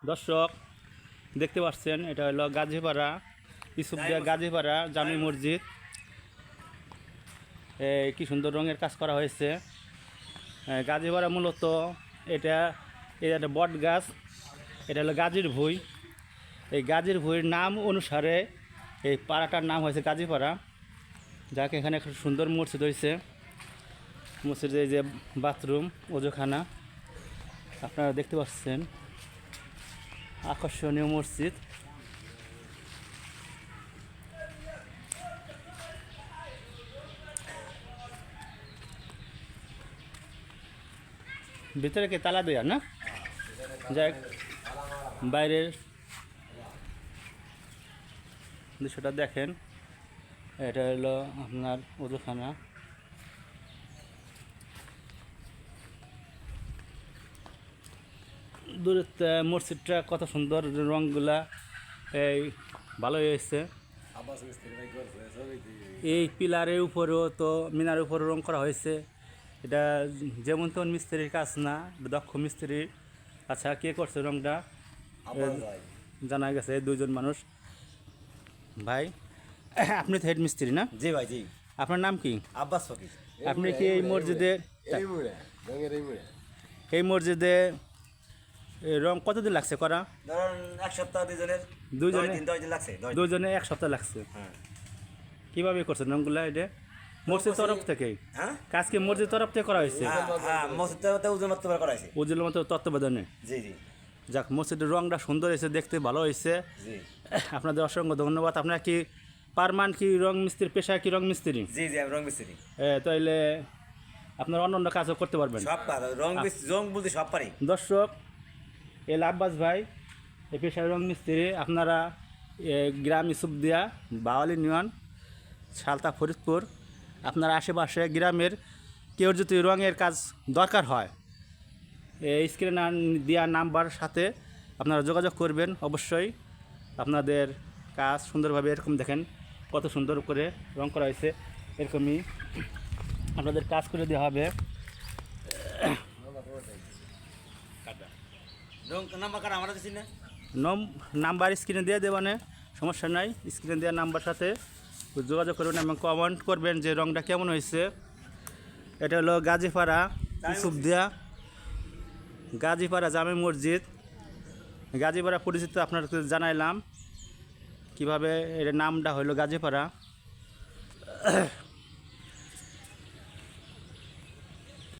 দর্শক দেখতে পাচ্ছেন এটা হলো গাজীপাড়া ইসুফদিয়া গাজীপাড়া জামি মসজিদ। কি সুন্দর রঙের কাজ করা হয়েছে। গাজীপাড়া মূলত এটা একটা বট গাছ, এটা হলো গাজীর ভুঁই। এই গাজীর ভুঁইয়ের নাম অনুসারে এই পাড়াটার নাম হয়েছে গাজীপাড়া। যাকে এখানে একটা সুন্দর মসজিদ হয়েছে। মসজিদের যে বাথরুম ওজোখানা আপনারা দেখতে পাচ্ছেন, আকর্ষণীয় মসজিদ। ভিতরে কি তালা দেয়া না? যাই বাইরের দৃশ্যটা দেখেন, এটা হলো আপনার ওজোখানা। দূরের মসজিদটা কত সুন্দর, রঙগুলা এই ভালো হয়েছে। এই পিলারের উপরেও তো মিনারের উপরে রং করা হয়েছে। এটা যেমন তেমন মিস্ত্রির কাজ না, দক্ষ মিস্ত্রি। আচ্ছা, কে করছে রংটা জানা গেছে দুইজন মানুষ। ভাই আপনি তো হেড মিস্ত্রি না? জি ভাই, জি। আপনার নাম কি? আব্বাস ফকির। আপনি কি এই মসজিদে রং কতদিন লাগছে করা? ধরুন এক সপ্তাহ, দুজনে এক সপ্তাহ লাগছে। হ্যাঁ। কিভাবে করছেন রংগুলা? এটা মসজিদ তরফ থেকে? হ্যাঁ, কাজ কি মসজিদ তরফ থেকে করা হয়েছে? মসজিদটা ওজন মাত্র করা হয়েছে। উজ্জ্বল মতো তত্ত্বাবধানে। জি জি যাক, মসজিদের রংটা সুন্দর হয়েছে, দেখতে ভালো হয়েছে। জি আপনাদের অসংখ্য ধন্যবাদ। আপনারা কি পারমান কি রং মিস্ত্রি, পেশা কি রং মিস্ত্রি? জি জি, আমি রং মিস্ত্রি। তাইলে আপনার অন্য কাজও করতে পারবেন। সব পারি, রং বলতে সব পারি। দর্শক, এল আব্বাস ভাই এই পেশায় রং মিস্ত্রি। আপনারা গ্রাম ইসুফদিয়া বাওয়ালি ইউনিয়ন সালতা ফরিদপুর, আপনার আশেপাশে গ্রামের কেউ যদি রঙের কাজ দরকার হয়, এই স্ক্রিনে দেওয়া নাম্বার সাথে আপনারা যোগাযোগ করবেন। অবশ্যই আপনাদের কাজ সুন্দরভাবে, এরকম দেখেন কত সুন্দর করে রং করা হয়েছে, এরকমই আপনাদের কাজ করে দেওয়া হবে। নাম্বার স্ক্রিনে দিয়ে দেবানে, সমস্যা নাই। স্ক্রিনে দেওয়া নাম্বার সাথে যোগাযোগ করবেন এবং কমেন্ট করবেন যে রংটা কেমন হয়েছে। এটা হলো গাজীপাড়া ইসুফদিয়া গাজীপাড়া জামে মসজিদ। গাজীপাড়া পরিচিত আপনাদেরকে জানাইলাম কিভাবে এর নামটা হলো গাজীপাড়া।